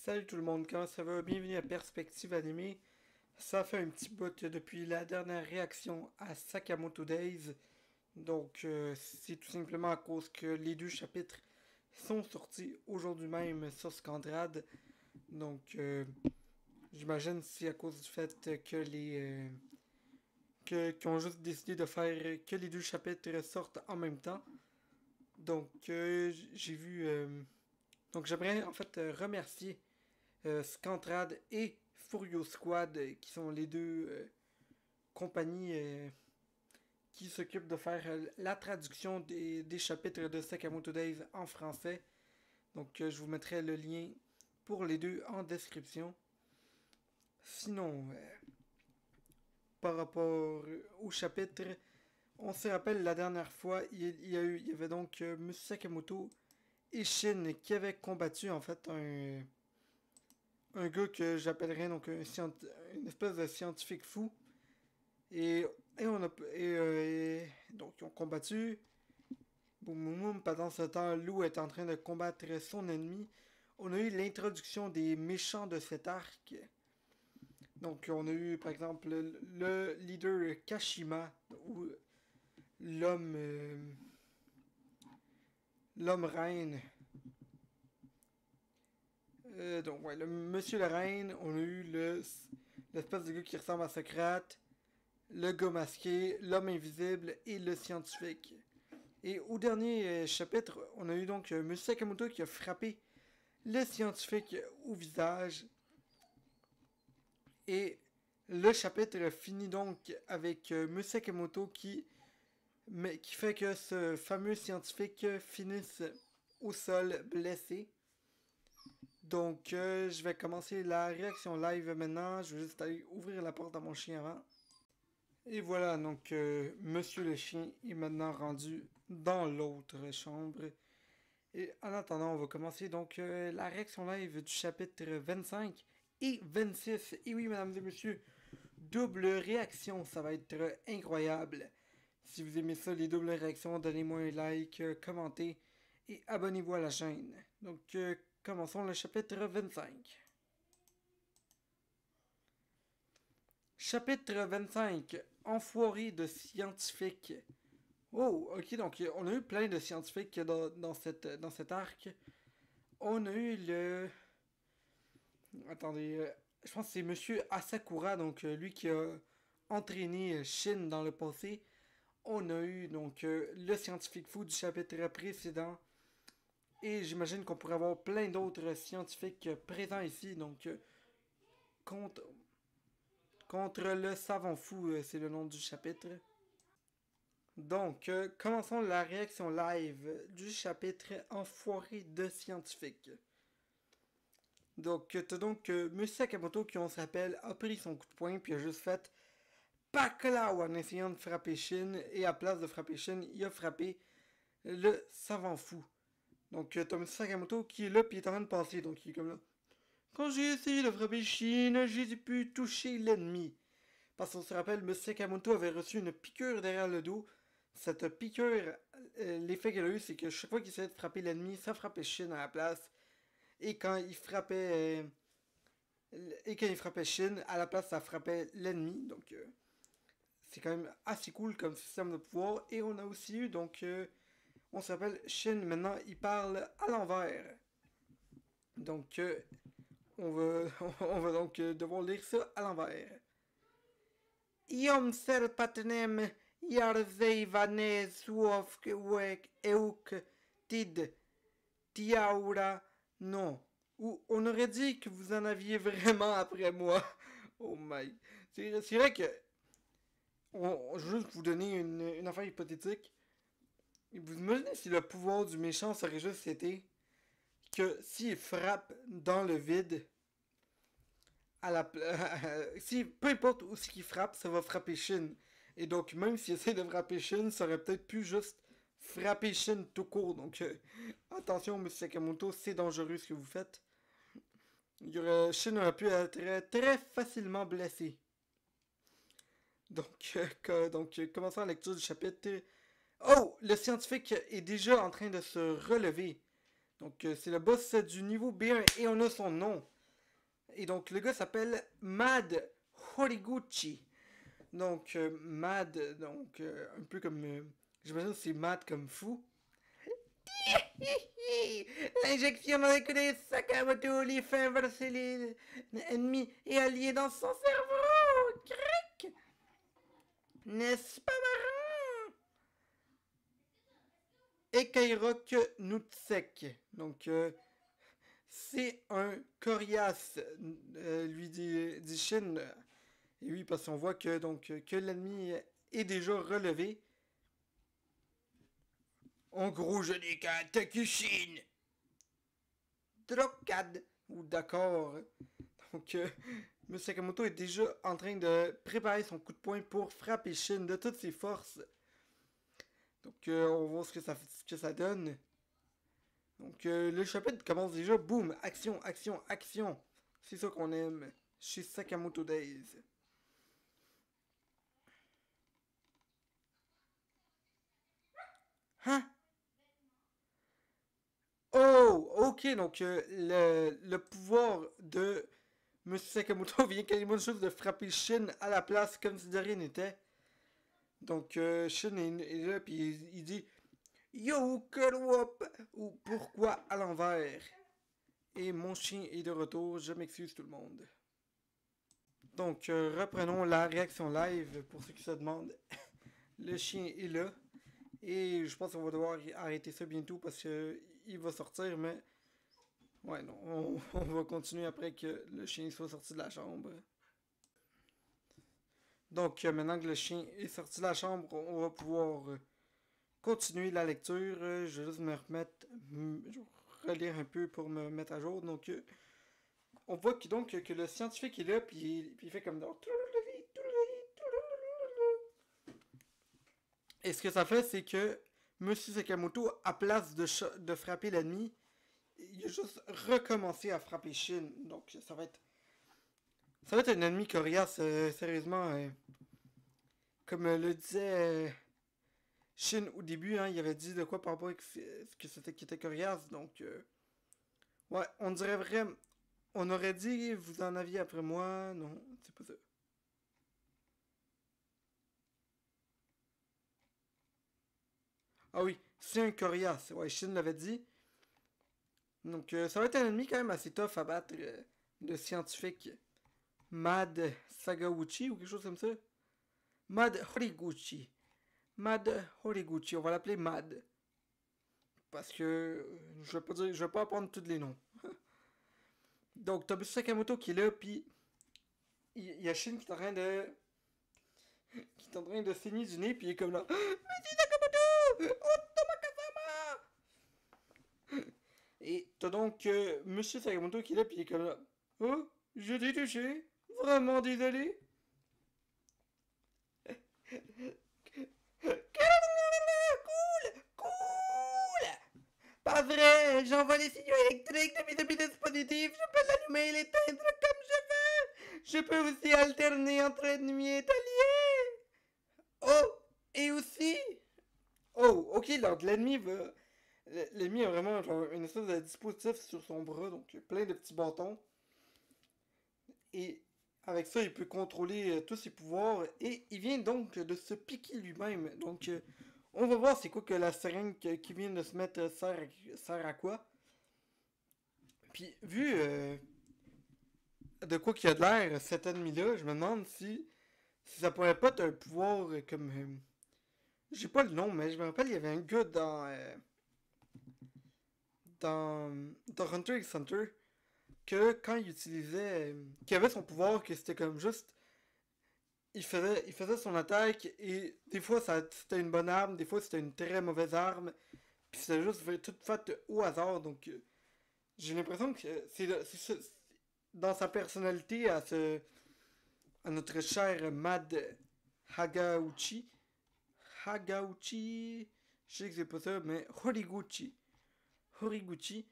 Salut tout le monde, comment ça va? Bienvenue à Perspective Animée. Ça fait un petit bout depuis la dernière réaction à Sakamoto Days. Donc c'est tout simplement à cause que les deux chapitres sont sortis aujourd'hui même sur Scandrad. Donc j'imagine c'est à cause du fait que qu'ils ont juste décidé de faire que les deux chapitres sortent en même temps. Donc j'ai vu... donc j'aimerais en fait remercier Scantrad et Furio Squad, qui sont les deux compagnies qui s'occupent de faire la traduction des chapitres de Sakamoto Days en français. Donc je vous mettrai le lien pour les deux en description. Sinon, par rapport au chapitre, on se rappelle la dernière fois, il y avait donc Monsieur Sakamoto et Shin qui avaient combattu en fait un gars que j'appellerais donc une espèce de scientifique fou. Et, donc ils ont combattu. Boum boum boum. Pendant ce temps, Lou est en train de combattre son ennemi. On a eu l'introduction des méchants de cet arc. Donc on a eu par exemple le leader Kashima, ou l'homme l'homme reine. Donc ouais, le monsieur le reine. On a eu l'espèce de gars qui ressemble à Socrate, le gars masqué, l'homme invisible et le scientifique. Et au dernier chapitre, on a eu donc M. Sakamoto qui a frappé le scientifique au visage. Et le chapitre finit donc avec M. Sakamoto qui fait que ce fameux scientifique finisse au sol blessé. Donc je vais commencer la réaction live maintenant. Je vais juste aller ouvrir la porte à mon chien avant. Et voilà, donc Monsieur le chien est maintenant rendu dans l'autre chambre. Et en attendant, on va commencer donc la réaction live du chapitre 25 et 26. Et oui, mesdames et messieurs, double réaction, ça va être incroyable. Si vous aimez ça, les doubles réactions, donnez-moi un like, commentez et abonnez-vous à la chaîne. Donc commençons le chapitre 25. Chapitre 25. Enfoiré de scientifiques. Oh, ok, donc on a eu plein de scientifiques dans cet arc. On a eu le... Attendez, je pense que c'est Monsieur Asakura, donc lui qui a entraîné Shin dans le passé. On a eu donc le scientifique fou du chapitre précédent. Et j'imagine qu'on pourrait avoir plein d'autres scientifiques présents ici. Donc, contre, contre le savant fou, c'est le nom du chapitre. Donc, commençons la réaction live du chapitre Enfoiré de scientifique. Donc, t'as donc M. Sakamoto qui, on se rappelle, a pris son coup de poing puis a juste fait Paclao en essayant de frapper Shin. Et à place de frapper Shin, il a frappé le savant fou. Donc, t'as M. Sakamoto qui est là puis il est en train de passer. Donc, il est comme là. Quand j'ai essayé de frapper Shin, j'ai pu toucher l'ennemi. Parce qu'on se rappelle, M. Sakamoto avait reçu une piqûre derrière le dos. Cette piqûre, l'effet qu'elle a eu, c'est que chaque fois qu'il essayait de frapper l'ennemi, ça frappait Shin à la place. Et quand il frappait Shin, à la place, ça frappait l'ennemi. Donc, c'est quand même assez cool comme système de pouvoir. Et on a aussi eu, donc, on s'appelle Shin. Maintenant, il parle à l'envers. Donc, on va donc devoir lire ça à l'envers. Iom serpatnem yarzeivanes suofkwek euk tid tiaura non. Ou on aurait dit que vous en aviez vraiment après moi. Oh my. C'est vrai que. Je vais juste vous donner une affaire hypothétique. Vous imaginez si le pouvoir du méchant serait juste été que s'il frappe dans le vide, si peu importe où ce qu'il frappe, ça va frapper Shin. Et donc, même s'il essaie de frapper Shin, ça aurait peut-être pu juste frapper Shin tout court. Donc, attention, M. Sakamoto, c'est dangereux ce que vous faites. Shin aurait pu être très facilement blessé. Donc, commençons la lecture du chapitre. Oh, le scientifique est déjà en train de se relever. Donc, c'est le boss du niveau B1 et on a son nom. Et donc, le gars s'appelle Mad Horiguchi. Donc, Mad, donc, un peu comme... j'imagine que c'est Mad comme fou. L'injection dans les coups Sakamoto les fait inverser les ennemis et alliés dans son cerveau. Cric! N'est-ce pas marrant? Et Kairok Nutsek. Donc, c'est un coriace, lui dit Shin. Et oui, parce qu'on voit que, donc, que l'ennemi est déjà relevé. En gros, je n'ai qu'un Takushin. Drop-cad. Ou d'accord. Donc, M. Sakamoto est déjà en train de préparer son coup de poing pour frapper Shin de toutes ses forces. Donc, on va voir ce que ça donne. Donc, le chapitre commence déjà. Boum! Action, action, action! C'est ça qu'on aime chez Sakamoto Days. Hein? Oh! Ok, donc le pouvoir de M. Sakamoto vient quasiment juste de frapper Shin à la place comme si de rien n'était. Donc, Shin est là, puis il dit Yo, Kerwop! Ou pourquoi à l'envers? Et mon chien est de retour, je m'excuse tout le monde. Donc, reprenons la réaction live pour ceux qui se demandent. Le chien est là. Et je pense qu'on va devoir arrêter ça bientôt parce que il va sortir, mais. Ouais, non, on va continuer après que le chien soit sorti de la chambre. Donc, maintenant que le chien est sorti de la chambre, on va pouvoir continuer la lecture. Je vais juste me remettre, je vais relire un peu pour me mettre à jour. Donc, on voit que le scientifique est là, puis il fait comme dans. Et ce que ça fait, c'est que Monsieur Sakamoto, à place de frapper l'ennemi, il a juste recommencé à frapper Shin. Donc, ça va être. Ça va être un ennemi coriace, sérieusement. Comme le disait Shin au début, hein, il avait dit de quoi par rapport à ce que c'était qui était coriace. Donc, ouais, on dirait vraiment. On aurait dit, vous en aviez après moi. Non, c'est pas ça. Ah oui, c'est un coriace. Ouais, Shin l'avait dit. Donc, ça va être un ennemi quand même assez tough à battre. Le scientifique Mad Sagawuchi ou quelque chose comme ça. Mad Horiguchi. Mad Horiguchi. On va l'appeler Mad. Parce que je vais pas apprendre tous les noms. Donc, t'as Sakamoto qui est là, puis il y a Shin qui est en train de. Qui est en train de saigner du nez, puis il est comme là. Monsieur Sakamoto! Otomakasama! Et t'as donc Monsieur Sakamoto qui est là, puis il est comme là. Oh, je t'ai touché. Vraiment désolé. Cool! Cool! Pas vrai! J'envoie les signaux électriques depuis mes dispositifs. Je peux l'allumer et l'éteindre comme je veux. Je peux aussi alterner entre ennemis et alliés. Oh! Et aussi... Oh, ok, donc l'ennemi va... L'ennemi a vraiment genre, une espèce de dispositif sur son bras, donc plein de petits bâtons. Et avec ça, il peut contrôler tous ses pouvoirs. Et il vient donc de se piquer lui-même. Donc, on va voir c'est quoi que la seringue qui vient de se mettre sert à quoi. Puis, vu de quoi qu'il y a de l'air, cet ennemi-là, je me demande si ça pourrait pas être un pouvoir comme... j'ai pas le nom, mais je me rappelle, il y avait un gars dans Hunter x Hunter que quand il utilisait... qui avait son pouvoir, que c'était comme juste... il faisait son attaque et des fois c'était une bonne arme, des fois c'était une très mauvaise arme. Puis c'était juste tout fait au hasard. Donc j'ai l'impression que dans sa personnalité à notre cher Mad Hagauchi. Hagauchi. Je sais que c'est pas ça, mais Horiguchi. Horiguchi.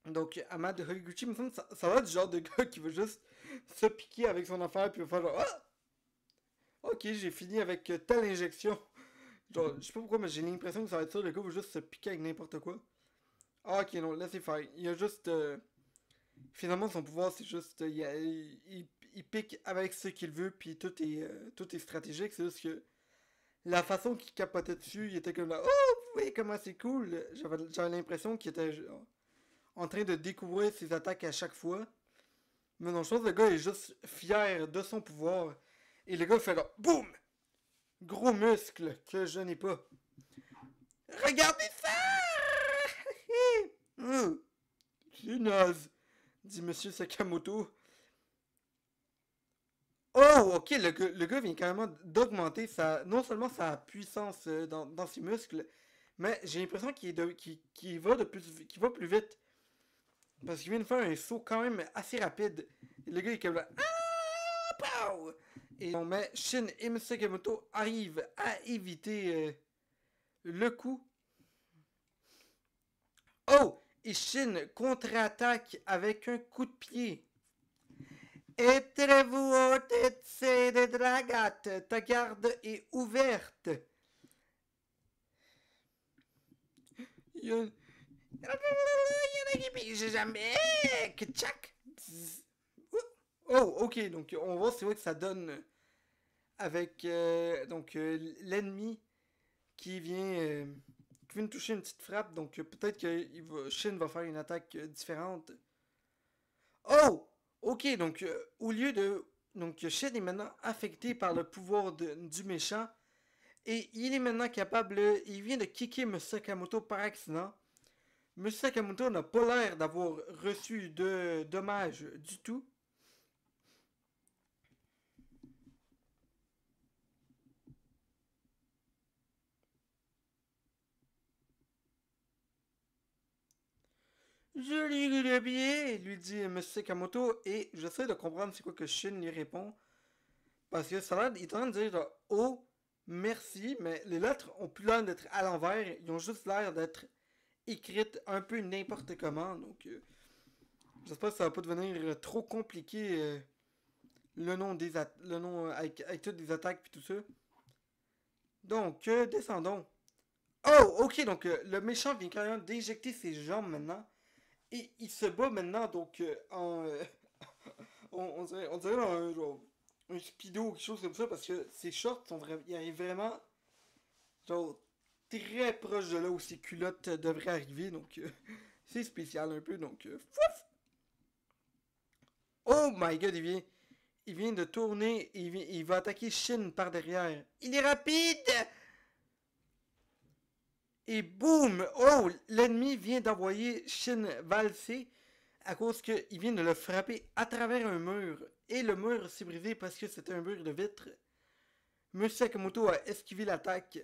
Donc, Ahmad Horiguchi, me semble ça va être du genre de gars qui veut juste se piquer avec son affaire puis va faire genre ah! Ok, j'ai fini avec telle injection. Genre, je sais pas pourquoi, mais j'ai l'impression que ça va être ça, le gars veut juste se piquer avec n'importe quoi. Ah, ok, non, laissez faire. Il y a juste. Finalement, son pouvoir, c'est juste. Il pique avec ce qu'il veut, puis tout est stratégique. C'est juste que la façon qu'il capotait dessus, il était comme là. Oh, vous voyez comment c'est cool! J'avais l'impression qu'il était en train de découvrir ses attaques à chaque fois. Mais non, je pense que le gars est juste fier de son pouvoir. Et le gars fait là. Boum! Gros muscle que je n'ai pas. Regardez ça! C'est naze, dit Monsieur Sakamoto. Oh, ok, le gars vient carrément d'augmenter non seulement sa puissance dans ses muscles, mais j'ai l'impression qu'il va qu'il va plus vite. Parce qu'il vient de faire un saut quand même assez rapide. Et le gars est comme là. Ah! Pow! Et on met Shin et Monsieur Sakamoto arrivent à éviter le coup. Oh! Et Shin contre-attaque avec un coup de pied. Êtes-vous au de dragate, ta garde est ouverte. Il y en a qui pige jamais. Tchac. Oh, ok, donc on voit c'est vrai que ça donne avec l'ennemi qui vient de toucher une petite frappe, donc peut-être que Shin va faire une attaque différente. Oh! Ok, donc au lieu de. Donc Shin est maintenant affecté par le pouvoir du méchant. Et il est maintenant capable. Il vient de kicker M. Sakamoto par accident. M. Sakamoto n'a pas l'air d'avoir reçu de dommages du tout. Je lis le bien, lui dit M. Sakamoto. Et j'essaie de comprendre c'est quoi que Shin lui répond. Parce que ça a l'air, il est en train de dire oh, merci, mais les lettres ont plus l'air d'être à l'envers. Ils ont juste l'air d'être écrites un peu n'importe comment. Donc, j'espère que ça va pas devenir trop compliqué le nom avec toutes les attaques puis tout ça. Donc, descendons. Oh, ok, donc le méchant vient quand même d'éjecter ses jambes maintenant. Et il se bat maintenant, donc on dirait un speedo ou quelque chose comme ça, parce que ses shorts sont vraiment. Il arrive vraiment genre très proche de là où ses culottes devraient arriver, donc c'est spécial un peu, donc fouf! Oh my god, il vient de tourner et il va attaquer Shin par derrière. Il est rapide! Et boum! Oh! L'ennemi vient d'envoyer Shin valser à cause qu'il vient de le frapper à travers un mur. Et le mur s'est brisé parce que c'était un mur de vitre. Monsieur Sakamoto a esquivé l'attaque.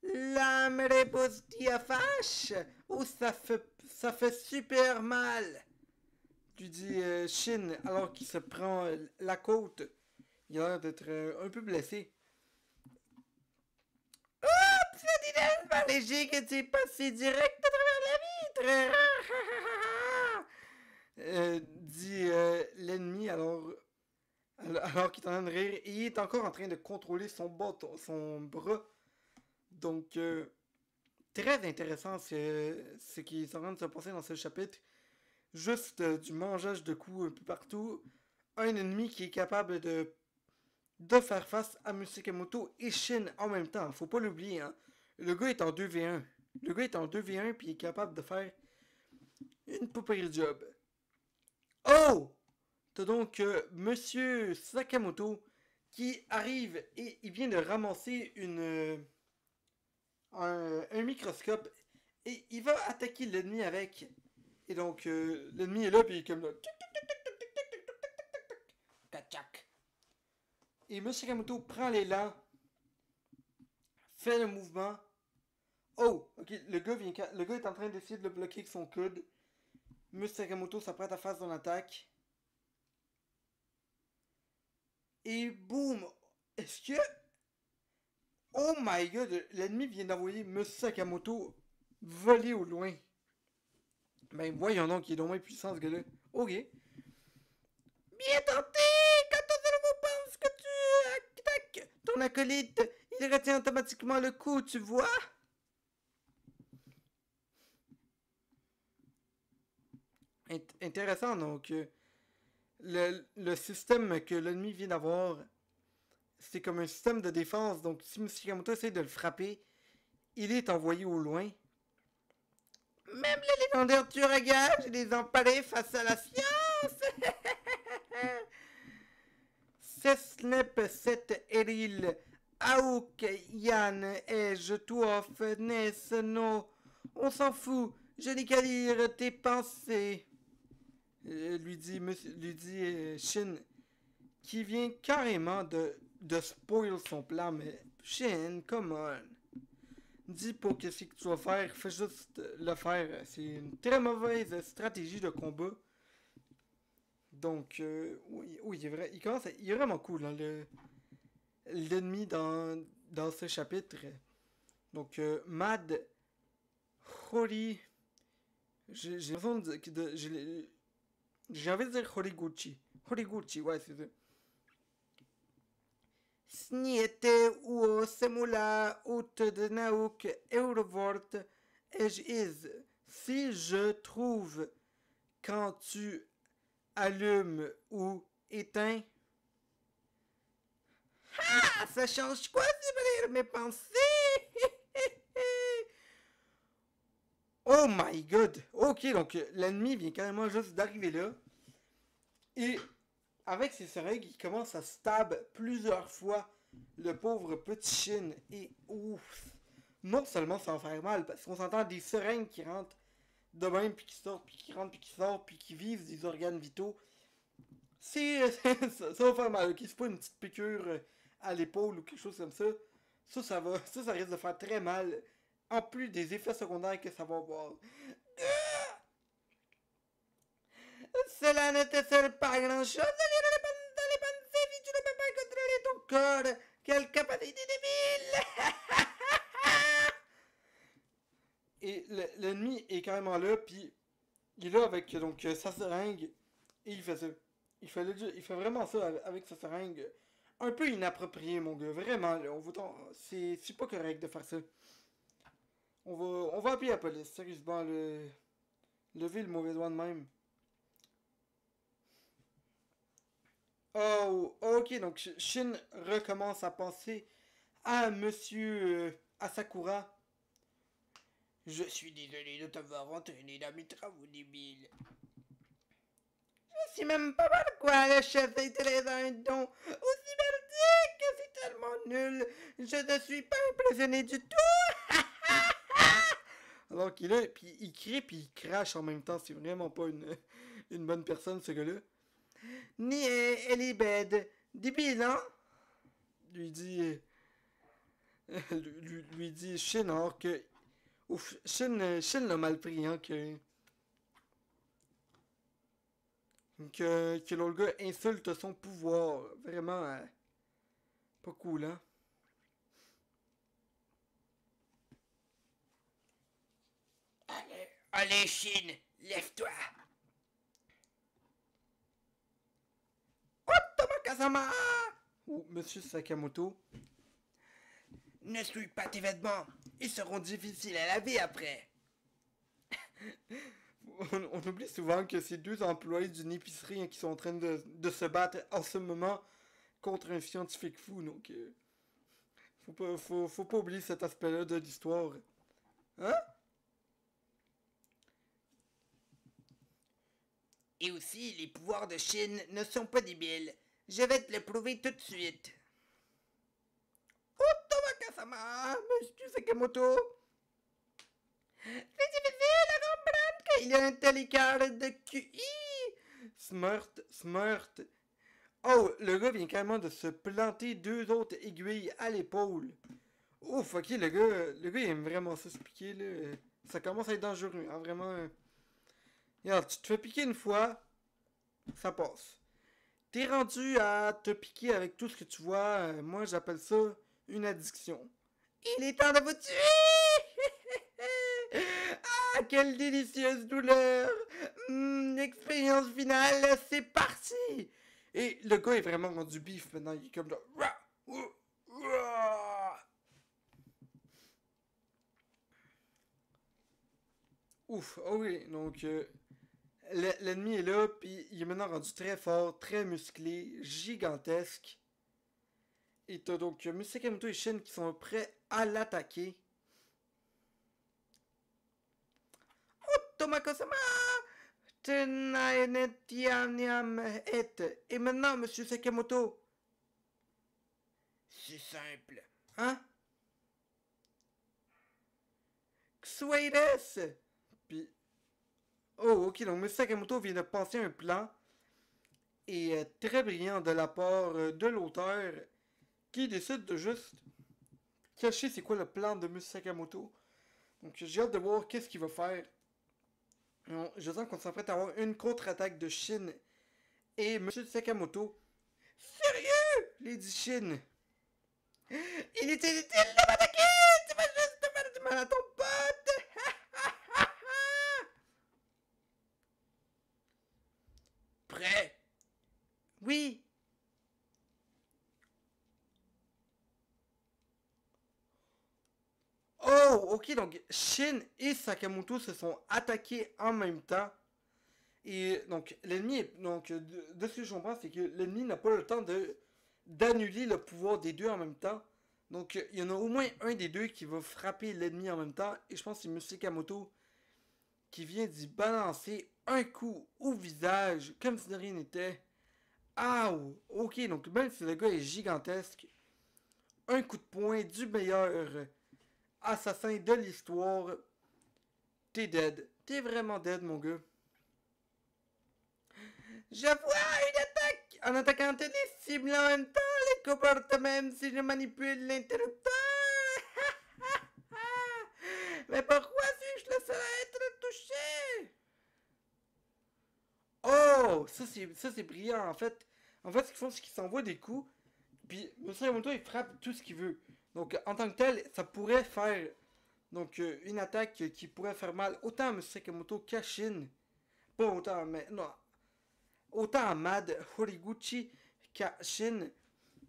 La me repousse à fâche! Oh, ça fait super mal! Lui dit Shin alors qu'il se prend la côte. Il a l'air d'être un peu blessé. Oups! C'est tellement léger que tu es passé direct à travers la vitre! Dit l'ennemi alors qu'il est en train de rire. Et il est encore en train de contrôler son bras. Donc, très intéressant ce qui est en train de se passer dans ce chapitre. Juste du mangeage de coups un peu partout. Un ennemi qui est capable de faire face à Musakamoto et Shin en même temps. Faut pas l'oublier, hein. Le gars est en 2v1. Le gars est en 2v1 puis il est capable de faire une poupée job. Oh! T'as donc Monsieur Sakamoto qui arrive et il vient de ramasser un microscope et il va attaquer l'ennemi avec. Et donc l'ennemi est là puis il est comme là. Et Monsieur Sakamoto prend l'élan, fait le mouvement. Oh, ok, le gars est en train d'essayer de le bloquer avec son coude. Monsieur Sakamoto s'apprête à faire son attaque. Et boum! Est-ce que. Oh my god! L'ennemi vient d'envoyer Monsieur Sakamoto voler au loin. Ben voyons donc, il est au moins puissant ce gars-là. Ok. Bien tenté! Quand ton cerveau pense que tu attaques ton acolyte, il retient automatiquement le coup, tu vois? Intéressant, donc le système que l'ennemi vient d'avoir, c'est comme un système de défense. Donc si M. Sakamoto essaie de le frapper, il est envoyé au loin. Même les légendaires tueurs à gages, les emparés face à la science. Sesnep set eril, Aouk, Yann, Ej, Tuof, Nes, No. On s'en fout, je n'ai qu'à lire tes pensées. Lui dit Shin, qui vient carrément de spoil son plan, mais Shin, come on. Dis pas qu'est-ce que tu vas faire, fais juste le faire. C'est une très mauvaise stratégie de combat. Donc, oui, il est vrai, il est vraiment cool, hein, l'ennemi dans ce chapitre. Donc, Mad Hori. J'ai l'impression j'ai envie de dire Horiguchi. Horiguchi, ouais, c'est ça. Sniete uo semula ut de nauk eurovort ej is. Si je trouve quand tu allumes ou éteins. Ah, ça change quoi de lire mes pensées? Oh my god! Ok, donc l'ennemi vient carrément juste d'arriver là. Et avec ses seringues, il commence à stab plusieurs fois le pauvre petit Shin. Et ouf! Non seulement ça va faire mal, parce qu'on s'entend des seringues qui rentrent de même, puis qui sortent, puis qui rentrent, puis qui sortent, puis qui visent des organes vitaux. Ça va faire mal, ok? C'est pas une petite piqûre à l'épaule ou quelque chose comme ça. Ça risque de faire très mal. En plus des effets secondaires que ça va avoir. Cela ne te sert pas à grand chose de lire les pensées si tu ne peux pas contrôler ton corps. Quelle capacité débile! Et l'ennemi est carrément là, puis il est là avec donc sa seringue, et il fait ça. Il fait vraiment ça avec sa seringue. Un peu inapproprié, mon gars. Vraiment, là, c'est pas correct de faire ça. On va appeler la police, sérieusement, lever le mauvais doigt de même. Oh, ok, donc Shin recommence à penser à Monsieur Asakura. Je suis désolé de t'avoir entraîné dans mes travaux débiles. Je sais même pas pourquoi le chef a été dans un don aussi merdique que c'est tellement nul. Je ne suis pas impressionné du tout. Alors qu'il est, puis il crie puis il crache en même temps. C'est vraiment pas une bonne personne, ce gars-là. Ni elle est bête. Débile, hein? Lui dit. Lui dit Shin, alors que. Ouf, Shin l'a mal pris, hein, que l'autre gars insulte son pouvoir. Vraiment, pas cool, hein? Allez, Shin, lève-toi! Otoma Kazama! Ou Monsieur Sakamoto. Ne souille pas tes vêtements, ils seront difficiles à laver après. On oublie souvent que c'est deux employés d'une épicerie hein, qui sont en train de se battre en ce moment contre un scientifique fou, donc faut pas oublier cet aspect-là de l'histoire. Hein? Et aussi, les pouvoirs de Shin ne sont pas débiles. Je vais te le prouver tout de suite. Otoma-kasama, Monsieur Sakamoto. C'est difficile à comprendre qu'il y a un tel écart de QI. Smurt. Oh, le gars vient carrément de se planter deux autres aiguilles à l'épaule. Ouf, ok, le gars il aime vraiment ça se piquer, là. Ça commence à être dangereux, hein, vraiment. Regarde, tu te fais piquer une fois, ça passe. T'es rendu à te piquer avec tout ce que tu vois. Moi, j'appelle ça une addiction. Il est temps de vous tuer! Ah, quelle délicieuse douleur! Expérience finale, c'est parti! Et le gars est vraiment rendu bif maintenant. Il est comme là. Ouf, oh oui, donc L'ennemi est là, puis il est maintenant rendu très fort, très musclé, gigantesque. Et t'as donc Sakamoto et Shin qui sont prêts à l'attaquer. Tomako-sama! Et maintenant, monsieur Sakamoto. C'est simple. Hein? Xuedes! Puis. Oh, ok, donc monsieur Sakamoto vient de penser un plan. Et très brillant de la part de l'auteur qui décide de juste cacher c'est quoi le plan de monsieur Sakamoto. Donc j'ai hâte de voir qu'est-ce qu'il va faire. Je sens qu'on s'apprête à avoir une contre-attaque de Shin et monsieur Sakamoto. Sérieux? Lady Shin. Il était inutile de m'attaquer! Tu vas juste te faire du mal à ton pote! Prêt? Oui. Oh, ok, donc Shin et Sakamoto se sont attaqués en même temps. Et donc, l'ennemi, donc, de ce que je comprends, c'est que l'ennemi n'a pas le temps d'annuler le pouvoir des deux en même temps. Donc, il y en a au moins un des deux qui va frapper l'ennemi en même temps. Et je pense que c'est Monsieur Sakamoto qui vient d'y balancer un coup au visage, comme si de rien n'était. Ah, ok, donc même si le gars est gigantesque, un coup de poing du meilleur assassin de l'histoire, t'es dead. T'es vraiment dead, mon gars. Je vois une attaque! En attaquant les cibles en même temps, les comporte même si je manipule l'interrupteur! Mais pourquoi suis-je le seul à être touché? Oh! Ça c'est brillant, en fait. En fait, ce qu'ils font, c'est qu'ils s'envoient des coups, puis M. Yamamoto, il frappe tout ce qu'il veut. Donc, en tant que tel, ça pourrait faire donc une attaque qui pourrait faire mal autant à M. Sakamoto qu'à Shin. Pas autant, mais non, autant à Mad Horiguchi qu'à Shin.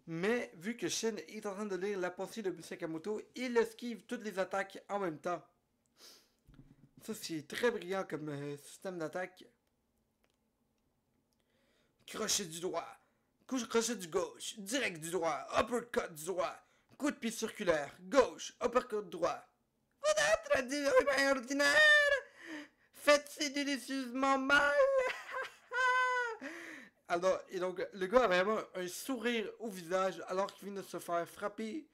Mais vu que Shin est en train de lire la pensée de Sakamoto, il esquive toutes les attaques en même temps. Ça, c'est très brillant comme système d'attaque. Crochet du droit, crochet du gauche, direct du droit, uppercut du droit, coup de pied circulaire, gauche, uppercut droit. Vous êtes des humains ordinaires! Faites-c'est délicieusement mal! Alors, et donc, le gars a vraiment un sourire au visage alors qu'il vient de se faire frapper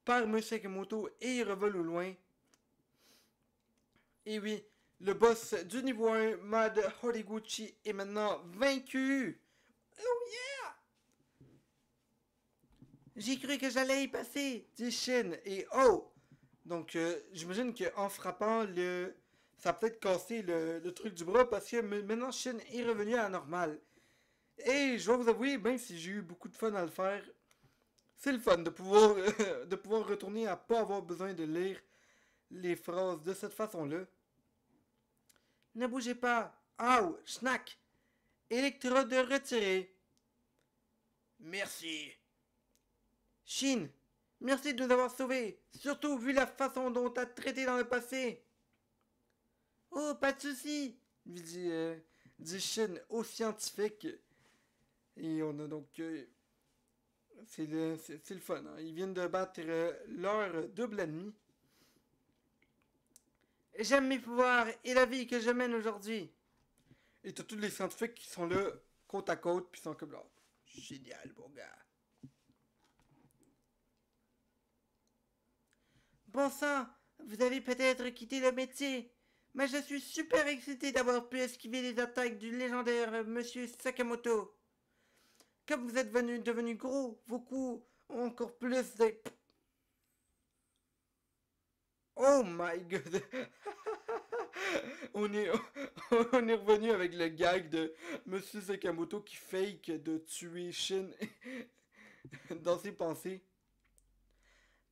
par M. Sakamoto et il revole au loin. Et oui, le boss du niveau 1, Mad Horiguchi, est maintenant vaincu. Oh yeah! J'ai cru que j'allais y passer, dit Shin. Et oh! Donc, j'imagine qu'en frappant, ça a peut-être cassé le truc du bras parce que maintenant Shin est revenu à la normale. Et je dois vous avouer, même si j'ai eu beaucoup de fun à le faire, c'est le fun de pouvoir, de pouvoir retourner à pas avoir besoin de lire les phrases de cette façon-là. Ne bougez pas. Ow, schnack. Électrode retirée. Merci. Shin, merci de nous avoir sauvés, surtout vu la façon dont t'as traité dans le passé. Oh, pas de soucis, lui dit Shin au scientifique. Et on a donc c'est le fun. Hein. Ils viennent de battre leur double ennemi. J'aime mes pouvoirs et la vie que je mène aujourd'hui. Et t'as tous les scientifiques qui sont là, côte à côte, puis ils sont comme là. Génial, mon gars. Bon sang, vous avez peut-être quitté le métier, mais je suis super excité d'avoir pu esquiver les attaques du légendaire Monsieur Sakamoto. Comme vous êtes devenu gros, vos coups ont encore plus de... Oh my god! on, est, on est revenu avec le gag de Monsieur Sakamoto qui fake de tuer Shin dans ses pensées.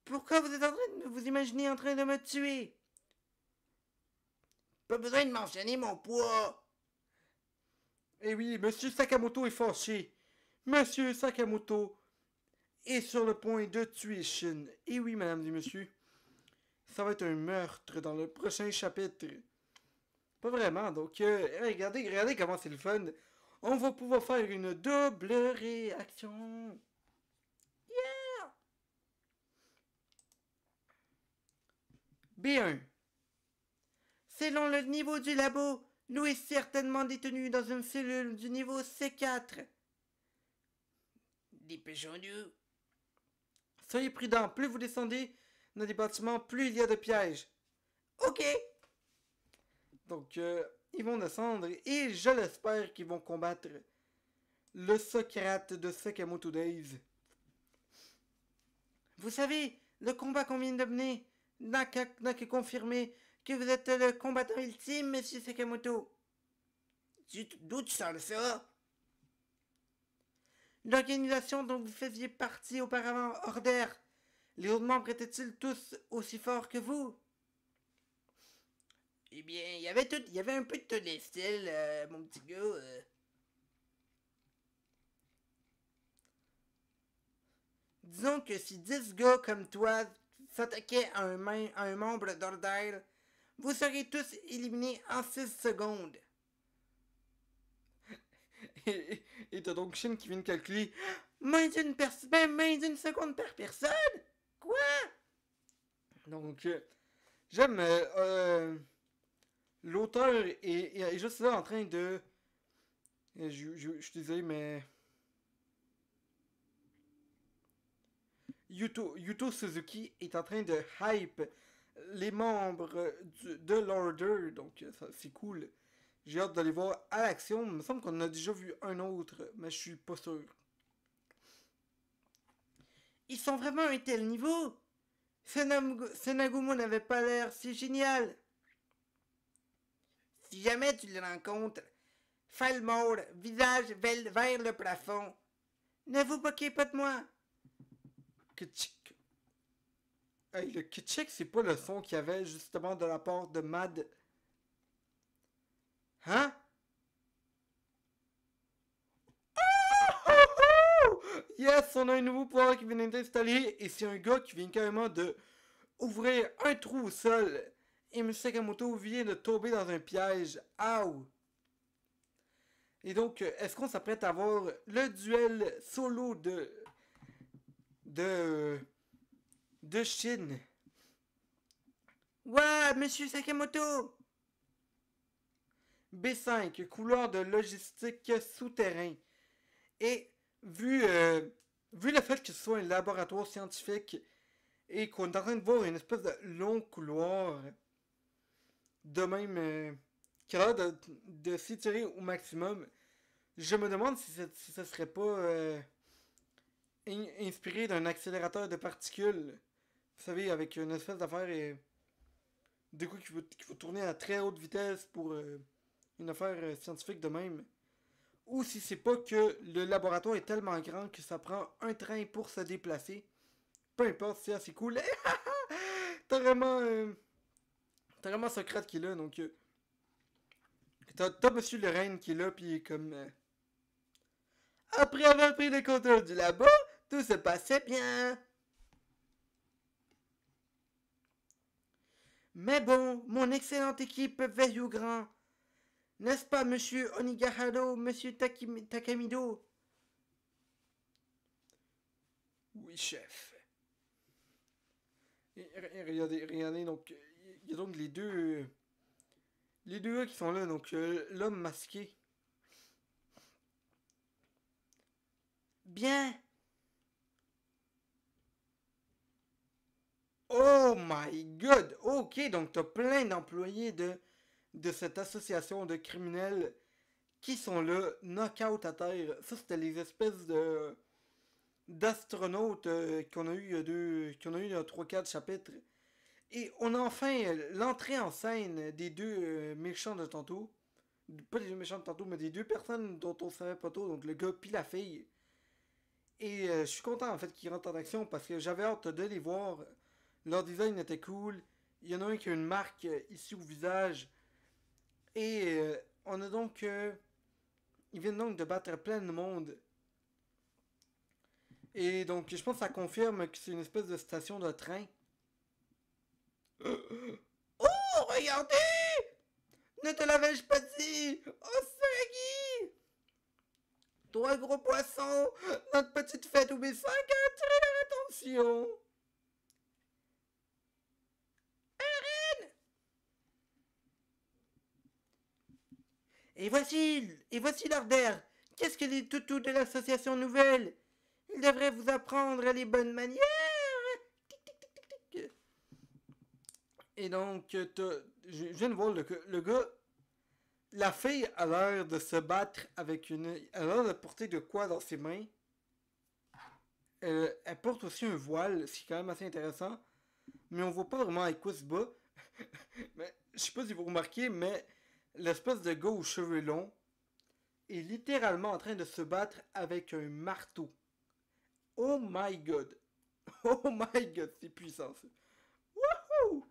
Pourquoi vous êtes en train de vous imaginer en train de me tuer? Pas besoin de mentionner mon poids! Eh oui, Monsieur Sakamoto est fâché. Monsieur Sakamoto est sur le point de tuer Shin. Et oui, madame et monsieur, ça va être un meurtre dans le prochain chapitre. Pas vraiment. Donc, regardez comment c'est le fun. On va pouvoir faire une double réaction. B1. Selon le niveau du labo, Lou est certainement détenu dans une cellule du niveau C4. Dépêchons-nous. Soyez prudents, plus vous descendez dans les bâtiments, plus il y a de pièges. Ok. Donc, ils vont descendre et je l'espère qu'ils vont combattre le Socrate de Sakamoto Days. Vous savez, le combat qu'on vient de mener n'a que confirmé que vous êtes le combattant ultime, monsieur Sakamoto. D'où tu sors ça? L'organisation dont vous faisiez partie auparavant, Order, les autres membres étaient-ils tous aussi forts que vous? Eh bien, il y avait un peu de tous les styles, mon petit gars. Disons que si 10 gars comme toi s'attaquaient à un membre d'Order, vous seriez tous éliminés en 6 secondes. Et t'as donc Shin qui vient de calculer moins d'une seconde par personne? Quoi? Donc, j'aime l'auteur est juste là en train de. Je suis désolé, mais. Yuto Suzuki est en train de hype les membres de l'Order, donc c'est cool. J'ai hâte d'aller voir à l'action. Il me semble qu'on en a déjà vu un autre, mais je suis pas sûr. Ils sont vraiment à un tel niveau? Senagumo n'avait pas l'air si génial. Si jamais tu le rencontres, fais le mort, visage vers le plafond. Ne vous moquez pas de moi. Kitschik. Hey, le kitschik, c'est pas le son qu'il y avait justement de la part de Mad. Hein? Yes, on a un nouveau pouvoir qui vient d'être installé et c'est un gars qui vient carrément de ouvrir un trou au sol. Et M. Sakamoto vient de tomber dans un piège. Ow! Et donc, est-ce qu'on s'apprête à avoir le duel solo de Shin? Ouais, Monsieur Sakamoto! B5, couloir de logistique souterrain. Et vu le fait que ce soit un laboratoire scientifique et qu'on est en train de voir une espèce de long couloir de même qui a l'air de s'étirer au maximum, je me demande si ça serait pas inspiré d'un accélérateur de particules. Vous savez, avec une espèce d'affaire du coup qui va tourner à très haute vitesse pour une affaire scientifique de même. Ou si c'est pas que le laboratoire est tellement grand que ça prend un train pour se déplacer. Peu importe, c'est assez cool. T'as vraiment Socrate qui est là, donc t'as Monsieur Lorraine qui est là, puis il est comme après avoir pris le contrôle du labo, tout se passait bien. Mais bon, mon excellente équipe veille au grand. N'est-ce pas, monsieur Onigahara, monsieur Takamido? Oui, chef. Regardez, donc, il y a donc les deux gars qui sont là, donc l'homme masqué. Bien. Oh my god! Ok, donc t'as plein d'employés de cette association de criminels qui sont là, knock-out à terre. Ça, c'était les espèces d'astronautes qu'on a eu qu'on a eu dans 3-4 chapitres. Et on a enfin l'entrée en scène des deux méchants de tantôt. Pas des deux méchants de tantôt, mais des deux personnes dont on savait pas tôt, donc le gars puis la fille. Et je suis content en fait qu'ils rentrent en action parce que j'avais hâte de les voir. Leur design était cool. Il y en a un qui a une marque ici au visage. Et on a donc. Ils viennent donc de battre plein de monde. Et donc, je pense que ça confirme que c'est une espèce de station de train. Oh, regardez! Ne te l'avais-je pas dit? Oh, Saragi! Toi, gros poisson, notre petite fête au B5 a attiré leur attention. Et voici Larder. Qu'est-ce que les toutous de l'association nouvelle? Ils devraient vous apprendre les bonnes manières. Et donc, je viens de voir le gars. La fille a l'air de se battre avec une. Elle a l'air de porter de quoi dans ses mains. Elle porte aussi un voile, ce qui est quand même assez intéressant. Mais on voit pas vraiment avec quoi se bat. Mais, je sais pas si vous remarquez, mais l'espèce de gars aux cheveux longs est littéralement en train de se battre avec un marteau. Oh my god! Oh my god, c'est puissant ça! Wouhou!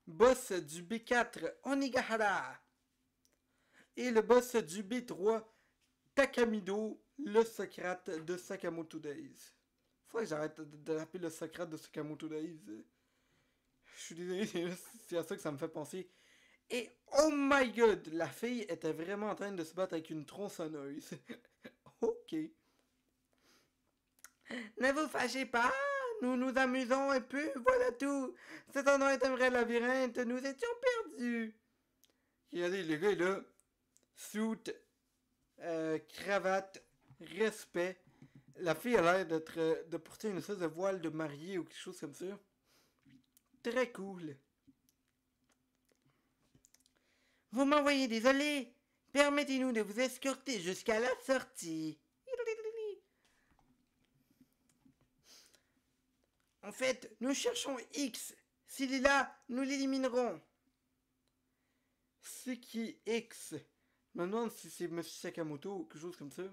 Boss du B4, Onigahara! Et le boss du B3, Takamido, le Socrate de Sakamoto Days. Faudrait que j'arrête de l'appeler le Socrate de Sakamoto Days. Je suis désolé, c'est à ça que ça me fait penser. Et oh my god, la fille était vraiment en train de se battre avec une tronçonneuse. Ok. Ne vous fâchez pas, nous nous amusons un peu, voilà tout. Cet endroit est un vrai labyrinthe, nous étions perdus. Regardez, le gars est là. Suit, cravate, respect. La fille a l'air de porter une espèce de voile de mariée ou quelque chose comme ça. Très cool. Vous m'envoyez désolé. Permettez-nous de vous escorter jusqu'à la sortie. En fait, nous cherchons X. S'il est là, nous l'éliminerons. C'est qui X? Je me demande si c'est Monsieur Sakamoto ou quelque chose comme ça.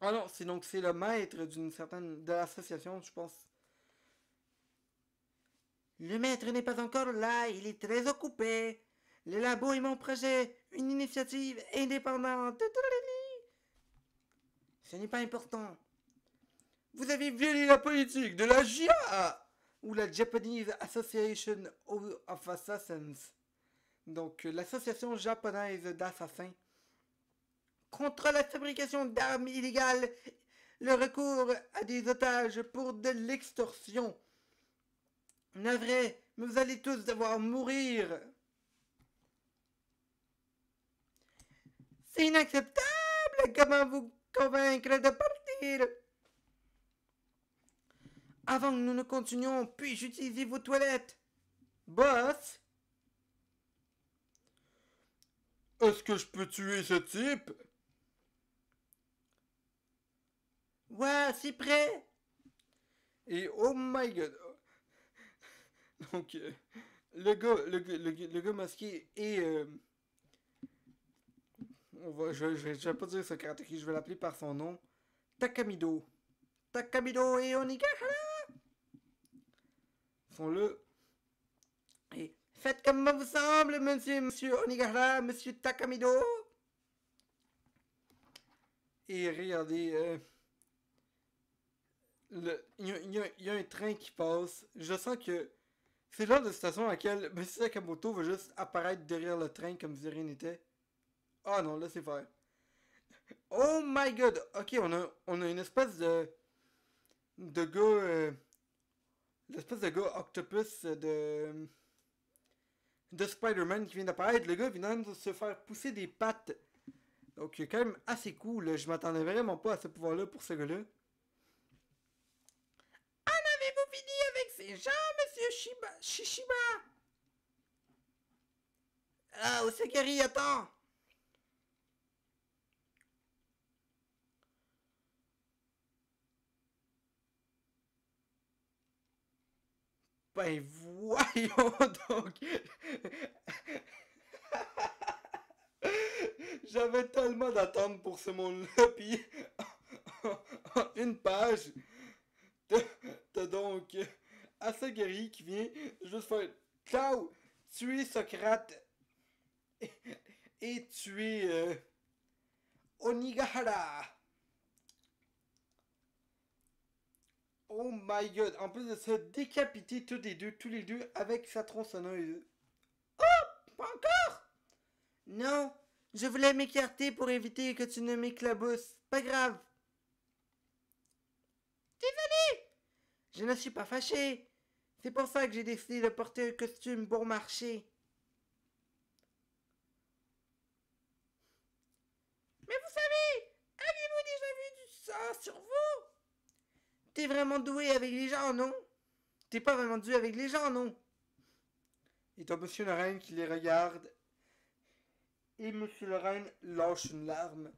Ah non, c'est le maître d'une certaine de l'association, je pense. Le maître n'est pas encore là, il est très occupé. Le labo est mon projet, une initiative indépendante. Ce n'est pas important. Vous avez violé la politique de la JA ou la Japanese Association of Assassins. Donc, l'association japonaise d'assassins. Contre la fabrication d'armes illégales, le recours à des otages pour de l'extorsion. Navré, mais vous allez tous devoir mourir. C'est inacceptable. Comment vous convaincre de partir? Avant que nous ne continuions, puis-je utiliser vos toilettes? Boss? Est-ce que je peux tuer ce type? Ouais, c'est prêt. Et oh my god. Donc, le gars masqué est... je vais pas dire Socrate, ok, je vais l'appeler par son nom. Takamido. Takamido et Onigahara sont là. Et faites comme vous semble, monsieur Onigahara, monsieur Takamido. Et regardez, il y a un train qui passe. Je sens que c'est le genre de station à laquelle M. Sakamoto va juste apparaître derrière le train comme si rien n'était. Ah non, laissez faire. Oh my god! Ok, on a une espèce de gars. L'espèce de gars octopus de Spider-Man qui vient d'apparaître. Le gars vient de se faire pousser des pattes. Donc, quand même assez cool. Je m'attendais vraiment pas à ce pouvoir-là pour ce gars-là. En avez-vous fini avec ces gens, monsieur Shishiba? Ah, Osagari, attends! Ben voyons donc! J'avais tellement d'attentes pour ce monde-là, pis une page, t'as donc Asagari qui vient juste faire Ciao! Tuer Socrate et tuer Onigahara. Oh my god. En plus de se décapiter tous les deux, avec sa tronçonneuse. Pas encore? Non, je voulais m'écarter pour éviter que tu ne m'éclabousses. Pas grave. Je ne suis pas fâché. C'est pour ça que j'ai décidé de porter un costume pour marcher. Mais vous savez, avez-vous déjà vu du sang sur vous? T'es vraiment doué avec les gens, non? T'es pas vraiment doué avec les gens, non? Et t'as Monsieur le Reine qui les regarde. Et Monsieur le Reine lâche une larme.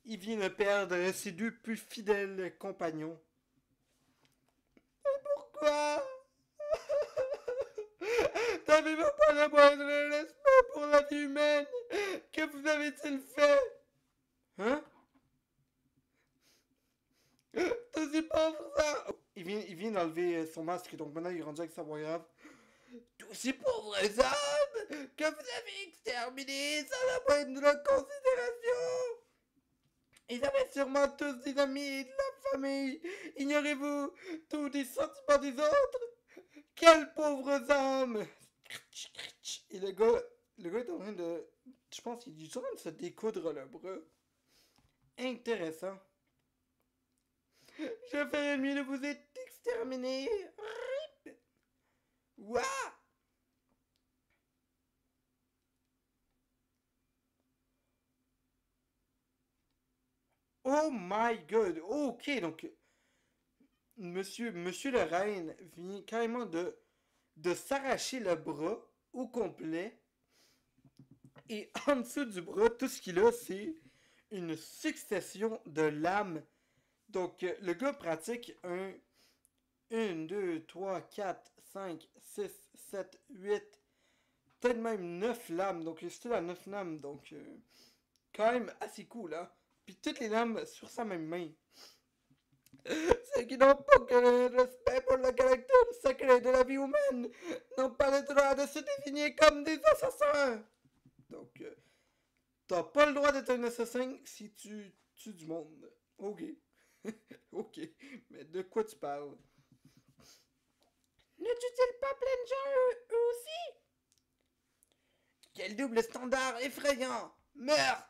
Il vient de perdre ses deux plus fidèles compagnons. Pourquoi? N'avez-vous pas le moindre respect pour la vie humaine? Que vous avez-il fait? Hein? Tous ces pauvres hommes! Il vient d'enlever son masque, donc maintenant il est rendu avec sa voix grave. Tous ces pauvres hommes que vous avez exterminés sans la moindre considération! Ils avaient sûrement tous des amis et de la famille. Ignorez-vous tous les sentiments des autres? Quels pauvres hommes! Et le gars est en train de... Je pense qu'il est en train de se découdre le bras. Intéressant. Je ferais mieux de vous exterminer. Ouah! Oh my god! Ok, donc Monsieur le Reine vient carrément de s'arracher le bras au complet. Et en dessous du bras, tout ce qu'il a, c'est une succession de lames. Donc, le gars pratique 2, 3, 4, 5, 6, 7, 8, peut-être même 9 lames. Donc, c'est la 9 lames. Donc, quand même assez cool, hein. Puis toutes les lames sur sa même main. Ceux qui n'ont pas que respect pour le caractère sacré de la vie humaine n'ont pas le droit de se désigner comme des assassins. Donc, t'as pas le droit d'être un assassin si tu tues du monde. Ok. Ok. Mais de quoi tu parles? Ne tue-t-il pas plein de gens eux aussi? Quel double standard effrayant! Meurs!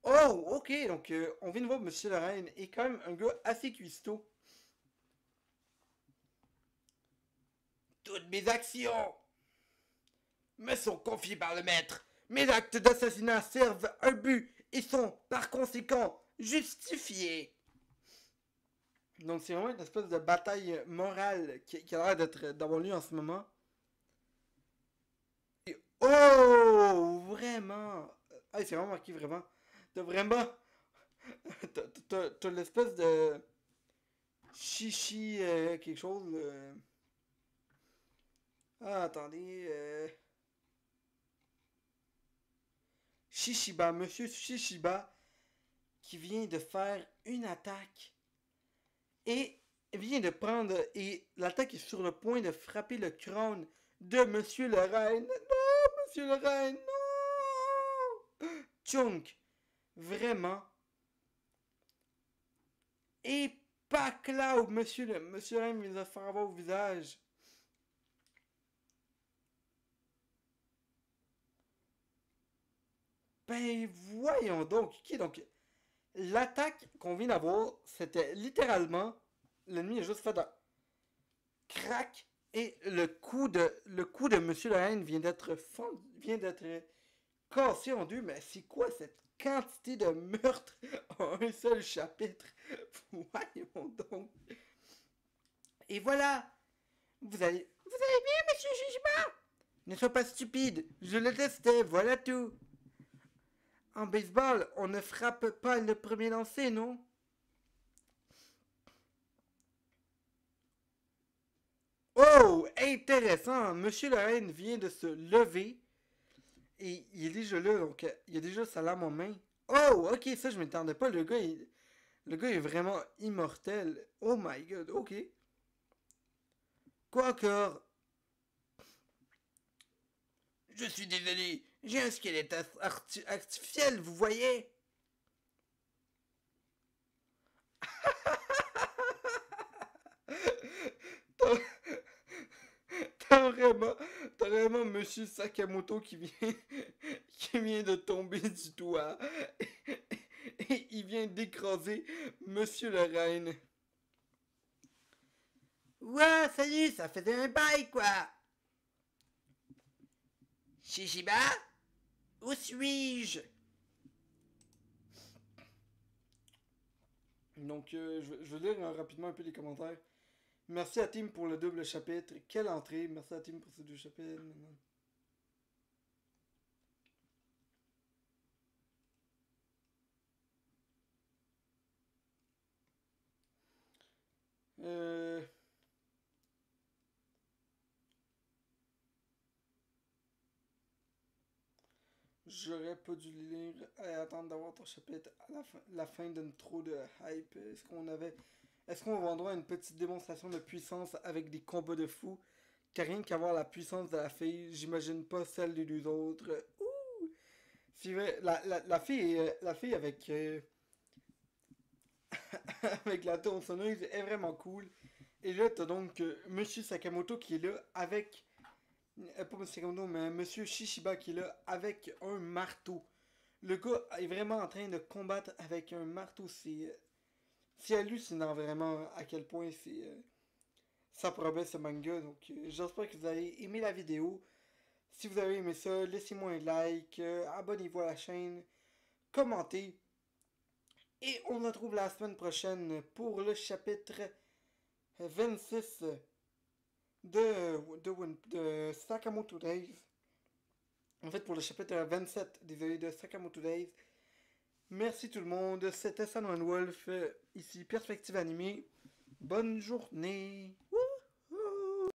Oh, ok, donc on vient de voir Monsieur le Reine est quand même un gars assez cuistot. Toutes mes actions me sont confiées par le maître. Mes actes d'assassinat servent un but et sont, par conséquent, justifiés. Donc c'est vraiment une espèce de bataille morale qui a l'air d'avoir lieu en ce moment. Et, oh, vraiment! Ah, c'est vraiment marqué vraiment. T'as vraiment. T'as l'espèce de. Chichi quelque chose. Ah, attendez. Shishiba, Monsieur Shishiba, qui vient de faire une attaque. Et vient de prendre. Et l'attaque est sur le point de frapper le crâne de Monsieur le Reine. Non, Monsieur le Reine, non! Chunk, vraiment. Et pas Cloud, Monsieur le Reine vient de faire avoir au visage. Ben voyons donc. Ok, donc l'attaque qu'on vient d'avoir, c'était littéralement l'ennemi a juste fait un crack et le coup de Monsieur le Reine vient d'être cassé en deux. Mais c'est quoi cette quantité de meurtres en un seul chapitre? Voyons donc. Et voilà. Vous allez bien, Monsieur Jujima? Ne sois pas stupide. Je le testais. Voilà tout. En baseball, on ne frappe pas le premier lancé, non? Oh, intéressant. Monsieur le Reine vient de se lever et il est déjà là, donc il a déjà sa lame en main. Oh, ok, ça je m'attendais pas. Le gars est vraiment immortel. Oh my god, ok. Quoi encore? Je suis désolé, j'ai un squelette artificiel, vous voyez? t'as vraiment Monsieur Sakamoto qui vient, qui vient de tomber du toit. Et il vient d'écraser Monsieur le Reine. Ouais, salut, ça faisait un bail, quoi. Shishiba? Où suis-je? Donc, je vais lire rapidement un peu les commentaires. Merci à Tim pour le double chapitre. Quelle entrée. Merci à Tim pour ce double chapitre. Euh... J'aurais pas dû le lire et attendre d'avoir ton chapitre à la fin donne trop de hype. Est-ce qu'on va avoir une petite démonstration de puissance avec des combats de fous? Qui a rien qu'à voir la puissance de la fille, j'imagine pas celle des deux autres. Ouh! C'est vrai, la fille avec, avec la tronçonneuse est vraiment cool. Et là, t'as donc Monsieur Sakamoto qui est là avec. Pas Monsieur Sakamoto, mais Monsieur Shishiba qui est là avec un marteau. Le gars est vraiment en train de combattre avec un marteau. C'est hallucinant vraiment à quel point ça promet ce manga. Donc j'espère que vous avez aimé la vidéo. Si vous avez aimé ça, laissez-moi un like, abonnez-vous à la chaîne, commentez. Et on se retrouve la semaine prochaine pour le chapitre 26 de Sakamoto Days. En fait, pour le chapitre 27, désolé, de Sakamoto Days. Merci tout le monde. C'était San Wolf, ici Perspective Animée. Bonne journée.